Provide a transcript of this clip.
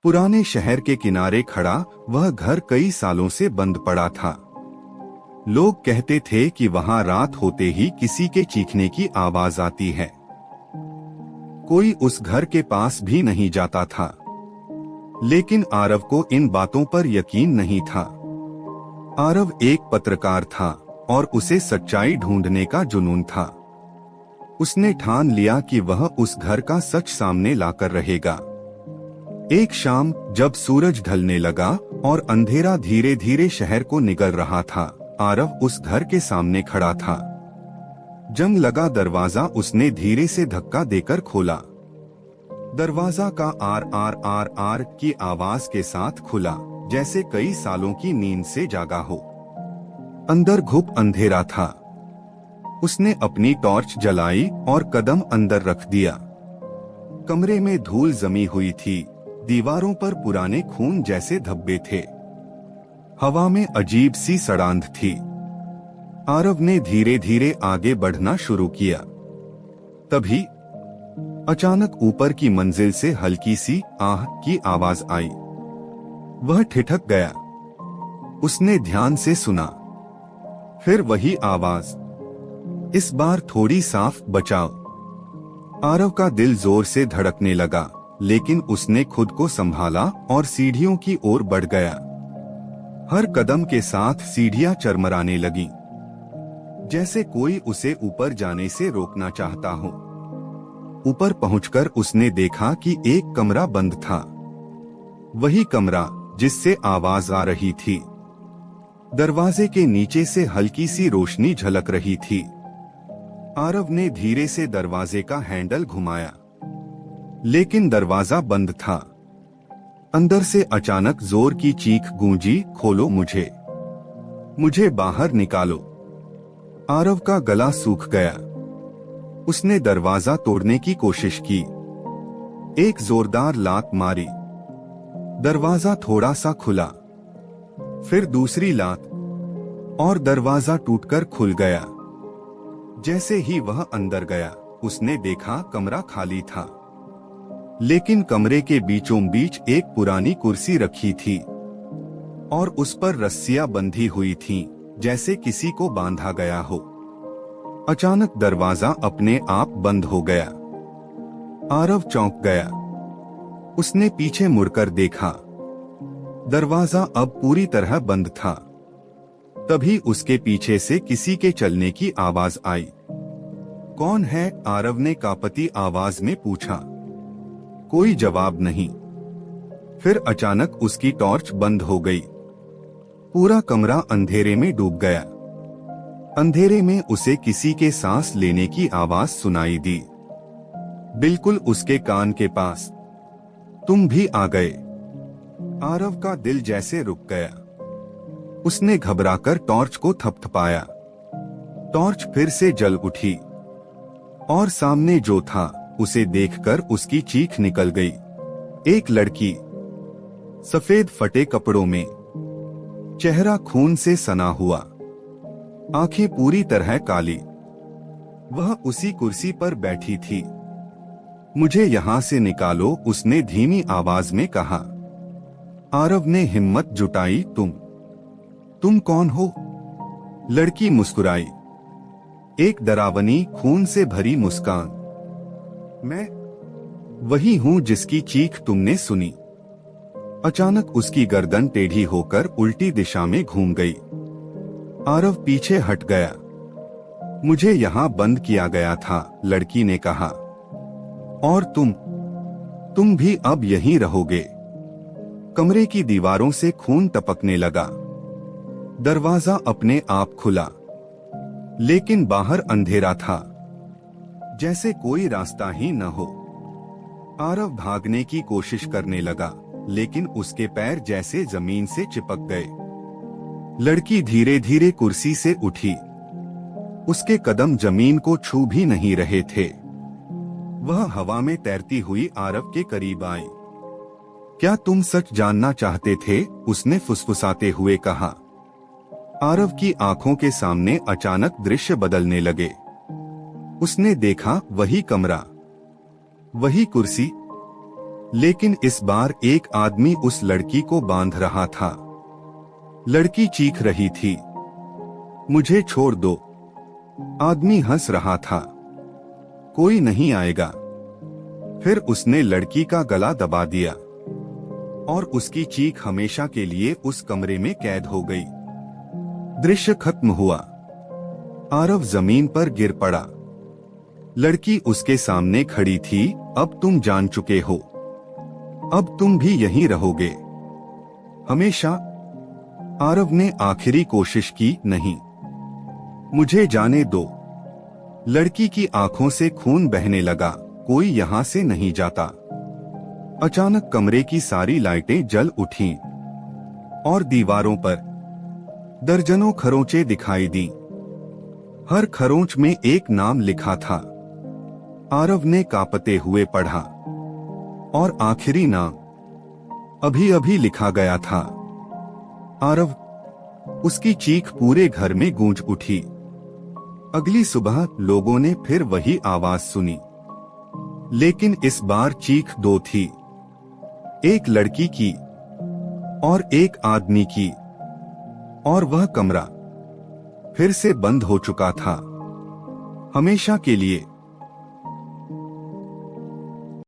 पुराने शहर के किनारे खड़ा वह घर कई सालों से बंद पड़ा था। लोग कहते थे कि वहां रात होते ही किसी के चीखने की आवाज आती है। कोई उस घर के पास भी नहीं जाता था, लेकिन आरव को इन बातों पर यकीन नहीं था। आरव एक पत्रकार था और उसे सच्चाई ढूंढने का जुनून था। उसने ठान लिया कि वह उस घर का सच सामने लाकर रहेगा। एक शाम जब सूरज ढलने लगा और अंधेरा धीरे धीरे शहर को निगल रहा था, आरव उस घर के सामने खड़ा था। जंग लगा दरवाजा उसने धीरे से धक्का देकर खोला। दरवाजा का आर आर आर आर की आवाज के साथ खुला, जैसे कई सालों की नींद से जागा हो। अंदर घुप अंधेरा था। उसने अपनी टॉर्च जलाई और कदम अंदर रख दिया। कमरे में धूल जमी हुई थी, दीवारों पर पुराने खून जैसे धब्बे थे। हवा में अजीब सी सड़ांध थी। आरव ने धीरे धीरे आगे बढ़ना शुरू किया। तभी अचानक ऊपर की मंजिल से हल्की सी आह की आवाज आई। वह ठिठक गया। उसने ध्यान से सुना। फिर वही आवाज, इस बार थोड़ी साफ, बचाओ। आरव का दिल जोर से धड़कने लगा, लेकिन उसने खुद को संभाला और सीढ़ियों की ओर बढ़ गया। हर कदम के साथ सीढ़ियां चरमराने लगीं, जैसे कोई उसे ऊपर जाने से रोकना चाहता हो। ऊपर पहुंचकर उसने देखा कि एक कमरा बंद था। वही कमरा जिससे आवाज आ रही थी। दरवाजे के नीचे से हल्की सी रोशनी झलक रही थी। आरव ने धीरे से दरवाजे का हैंडल घुमाया, लेकिन दरवाजा बंद था। अंदर से अचानक जोर की चीख गूंजी, खोलो मुझे, मुझे बाहर निकालो। आरव का गला सूख गया। उसने दरवाजा तोड़ने की कोशिश की। एक जोरदार लात मारी। दरवाजा थोड़ा सा खुला। फिर दूसरी लात और दरवाजा टूटकर खुल गया। जैसे ही वह अंदर गया, उसने देखा कमरा खाली था, लेकिन कमरे के बीचों बीच एक पुरानी कुर्सी रखी थी और उस पर रस्सियां बंधी हुई थीं, जैसे किसी को बांधा गया हो। अचानक दरवाजा अपने आप बंद हो गया। आरव चौंक गया। उसने पीछे मुड़कर देखा। दरवाजा अब पूरी तरह बंद था। तभी उसके पीछे से किसी के चलने की आवाज आई। कौन है? आरव ने कांपती आवाज में पूछा। कोई जवाब नहीं। फिर अचानक उसकी टॉर्च बंद हो गई। पूरा कमरा अंधेरे में डूब गया। अंधेरे में उसे किसी के सांस लेने की आवाज सुनाई दी, बिल्कुल उसके कान के पास। तुम भी आ गए। आरव का दिल जैसे रुक गया। उसने घबराकर टॉर्च को थपथपाया। टॉर्च फिर से जल उठी और सामने जो था उसे देखकर उसकी चीख निकल गई। एक लड़की, सफेद फटे कपड़ों में, चेहरा खून से सना हुआ, आंखें पूरी तरह काली। वह उसी कुर्सी पर बैठी थी। मुझे यहां से निकालो, उसने धीमी आवाज में कहा। आरव ने हिम्मत जुटाई। तुम कौन हो? लड़की मुस्कुराई, एक डरावनी खून से भरी मुस्कान। मैं वही हूं जिसकी चीख तुमने सुनी। अचानक उसकी गर्दन टेढ़ी होकर उल्टी दिशा में घूम गई। आरव पीछे हट गया। मुझे यहाँ बंद किया गया था, लड़की ने कहा, और तुम भी अब यहीं रहोगे। कमरे की दीवारों से खून टपकने लगा। दरवाजा अपने आप खुला, लेकिन बाहर अंधेरा था, जैसे कोई रास्ता ही न हो। आरव भागने की कोशिश करने लगा, लेकिन उसके पैर जैसे जमीन से चिपक गए। लड़की धीरे धीरे कुर्सी से उठी। उसके कदम जमीन को छू भी नहीं रहे थे। वह हवा में तैरती हुई आरव के करीब आई। क्या तुम सच जानना चाहते थे? उसने फुसफुसाते हुए कहा। आरव की आंखों के सामने अचानक दृश्य बदलने लगे। उसने देखा वही कमरा, वही कुर्सी, लेकिन इस बार एक आदमी उस लड़की को बांध रहा था। लड़की चीख रही थी, मुझे छोड़ दो। आदमी हंस रहा था, कोई नहीं आएगा। फिर उसने लड़की का गला दबा दिया और उसकी चीख हमेशा के लिए उस कमरे में कैद हो गई। दृश्य खत्म हुआ। आरव जमीन पर गिर पड़ा। लड़की उसके सामने खड़ी थी। अब तुम जान चुके हो, अब तुम भी यहीं रहोगे हमेशा। आरव ने आखिरी कोशिश की, नहीं, मुझे जाने दो। लड़की की आंखों से खून बहने लगा। कोई यहां से नहीं जाता। अचानक कमरे की सारी लाइटें जल उठीं और दीवारों पर दर्जनों खरोंचे दिखाई दी। हर खरोंच में एक नाम लिखा था। आरव ने कांपते हुए पढ़ा और आखिरी नाम अभी अभी लिखा गया था। आरव। उसकी चीख पूरे घर में गूंज उठी। अगली सुबह लोगों ने फिर वही आवाज सुनी, लेकिन इस बार चीख दो थी, एक लड़की की और एक आदमी की, और वह कमरा फिर से बंद हो चुका था, हमेशा के लिए।